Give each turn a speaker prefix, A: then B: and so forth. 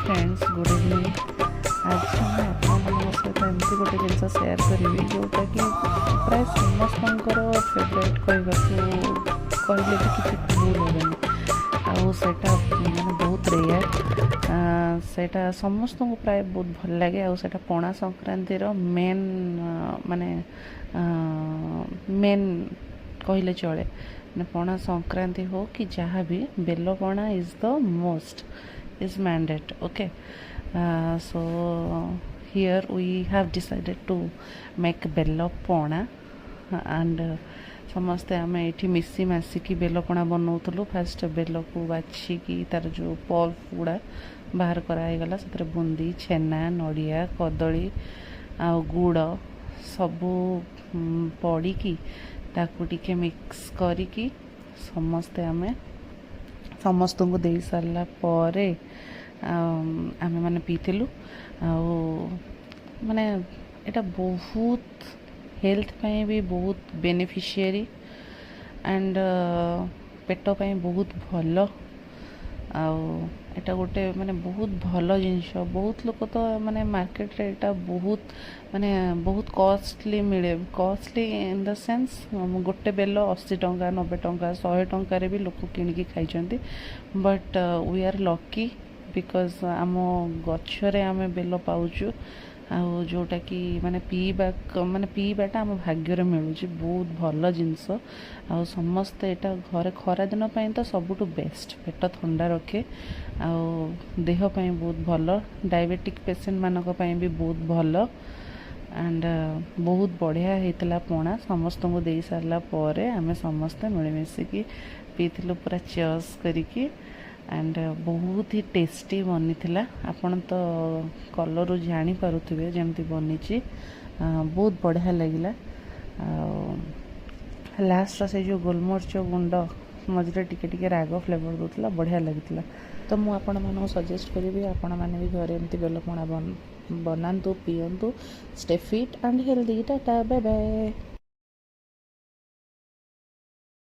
A: Friends good evening. आज मैं आपମାନଙ୍କ सहित एमती गोटे जिन सेयार करी जोटा कि प्राय समस्त फेवरेट कहले भी किसी भूल हेनी आटा माने बहुत रेयर सेटा समस्त को प्राय बहुत भल लगे आटा पणा संक्रांति मेन माने मेन कहले चले पणा संक्रांति हो कि जहाँ भी बेल पणा is the most is mandate. Okay, so here we have decided to make bello pona and समस्ते आम ये मिसी मसिकी बेल पणा बनाऊलु। फास्ट बेल को बाछिकी तार जो पल्प गुड़ा बाहर करागला से बुंदी छेना नड़िया कदली आ गुड़ सबू पड़ी ताकू मिक्स करी समस्ते आमे समस्त को दे सारा पर आमे माने पीथिलु माने एटा बहुत हेल्थ पाई भी बहुत बेनिफिशियरी एंड पेट पाई बहुत भल एटा गोटे माने बहुत भल जिनस। बहुत लोक तो माने मार्केट रे एटा बहुत माने बहुत कॉस्टली मिले। कॉस्टली इन द सेंस गोटे बेल 80 टंका 90 टंका 100 टंकार भी लोक किणिकी खाई। But we are lucky because आम गच्छरे आम बेल पाउचु जोटा कि माने पीबाटा आम भाग्य मिलूँ बहुत भल जिनस। आ समस्ते एटा घरे खरा दिन पाई तो सबुठ बेस्ट पेट थंडा रखे आ देह पाई बहुत भल डायबिटिक पेशेंट मानक पाई भी बहुत भल एंड बहुत बढ़िया होता पणा समस्त को दे सारा पर आम समस्ते मिलमिशिकी पीथिलु पूरा चेयर्स करिकी एंड बहुत ही टेस्टी बनी थिला। आपन तो कलर जानी पारुथिबे जेमती बनीची बहुत बढ़िया लगिला। लास्ट से जो गोलमरिच गुंड मझे टिके टिके राग फ्लेवर दूसरा बढ़िया लगी। तो मुझे आपण मानक सजेस्ट करी आपण मैंने भी घरे एमती बेल पणा बनातु पीयंतु। Stay fit and healthy. Tata bye bye.